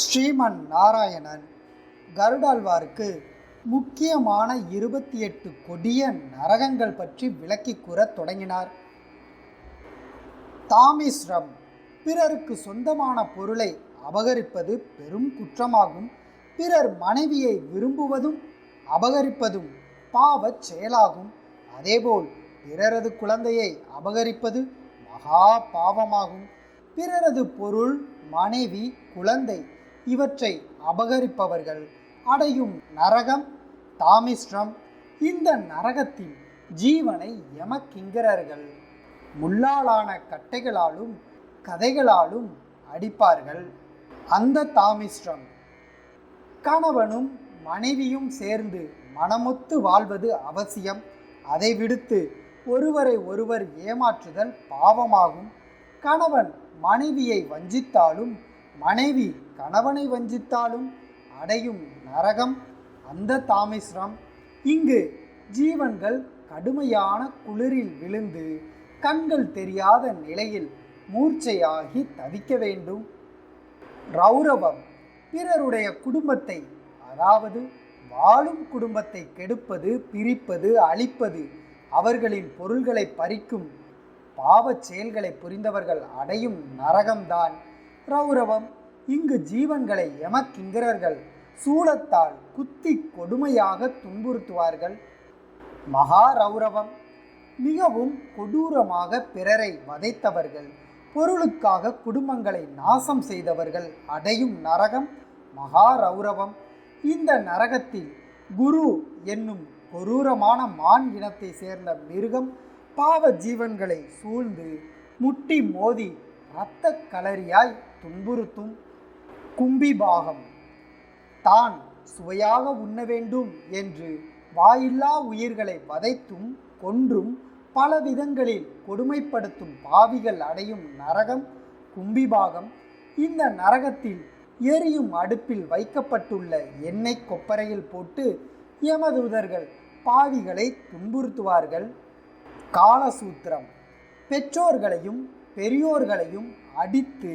ஸ்ரீமன் நாராயணன் கருடாழ்வாருக்கு முக்கியமான 28 கொடிய நரகங்கள் பற்றி விளக்கி கூறத் தொடங்கினார். தாமிஸ்ரம், பிறருக்கு சொந்தமான பொருளை அபகரிப்பது பெரும் குற்றமாகும். பிறர் மனைவியை விரும்புவதும் அபகரிப்பதும் பாவச் செயலாகும். அதேபோல் பிறரது குழந்தையை அபகரிப்பது மகா பாவமாகும். பிறரது பொருள், மனைவி, குழந்தை இவற்றை அபகரிப்பவர்கள் அடையும் நரகம் தாமிஸ்ரம். இந்த நரகத்தில் ஜீவனை யமகிங்கரர்கள் முள்ளாலான கட்டைகளாலும் கதைகளாலும் அடிப்பார்கள். அந்த தாமிஸ்ரம் கணவனும் மனைவியும் சேர்ந்து மனமொத்து வாழ்வது அவசியம். அதை விடுத்து ஒருவரை ஒருவர் ஏமாற்றுதல் பாவமாகும். கணவன் மனைவியை வஞ்சித்தாலும் மனைவி கணவனை வஞ்சித்தாலும் அடையும் நரகம் அந்த தாமிஸ்ரம். இங்கு ஜீவன்கள் கடுமையான குளிரில் விழுந்து கண்கள் தெரியாத நிலையில் மூர்ச்சையாகி தவிக்க வேண்டும். ரௌரவம், பிறருடைய குடும்பத்தை, அதாவது வாழும் குடும்பத்தை கெடுப்பது, பிரிப்பது, அழிப்பது, அவர்களின் பொருள்களை பறிக்கும் பாவச் செயல்களை புரிந்தவர்கள் அடையும் நரகம்தான் ரௌரவம். இங்கு ஜீவன்களை யமகிங்கரர்கள் சூலத்தால் குத்தி கொடுமையாக துன்புறுத்துவார்கள். மகா ரௌரவம், மிகவும் கொடூரமாக பிறரை வதைத்தவர்கள், பொருளுக்காக குடும்பங்களை நாசம் செய்தவர்கள் அடையும் நரகம் மகா ரௌரவம். இந்த நரகத்தில் குரு என்னும் கொடூரமான மான் இனத்தை சேர்ந்த மிருகம் பாவ ஜீவன்களை சூழ்ந்து முட்டி மோதி இரத்த களரியாய் துன்புறுத்தும். கும்பிபாகம், தான் சுவையாக உண்ண வேண்டும் என்று வாயில்லா உயிர்களை வதைத்தும் கொன்றும் பல விதங்களில் கொடுமைப்படுத்தும் பாவிகள் அடையும் நரகம் கும்பிபாகம். இந்த நரகத்தில் எரியும் அடுப்பில் வைக்கப்பட்டுள்ள எண்ணெய் கொப்பரையில் போட்டு யமதூதர்கள் பாவிகளை துன்புறுத்துவார்கள். காலசூத்திரம், பெற்றோர்களையும் பெரியோர்களையும் அடித்து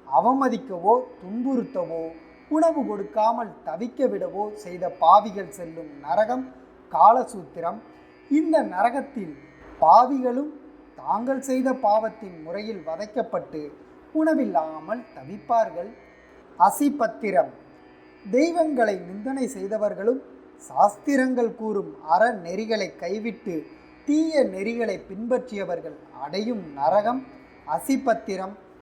அவமதிக்கவோ துன்புறுத்தவோ உணவு கொடுக்காமல் தவிக்க விடவோ செய்த பாவிகள் செல்லும் நரகம் காலசூத்திரம். இந்த நரகத்தில் பாவிகளும் தாங்கள் செய்த பாவத்தின் முறையில் வதைக்கப்பட்டு உணவில்லாமல் தவிப்பார்கள். அசிபத்திரம், தெய்வங்களை நிந்தனை செய்தவர்களும் சாஸ்திரங்கள் கூறும் அற நெறிகளை கைவிட்டு தீய நெறிகளை பின்பற்றியவர்கள் அடையும் நரகம் அசிபத்திரம்.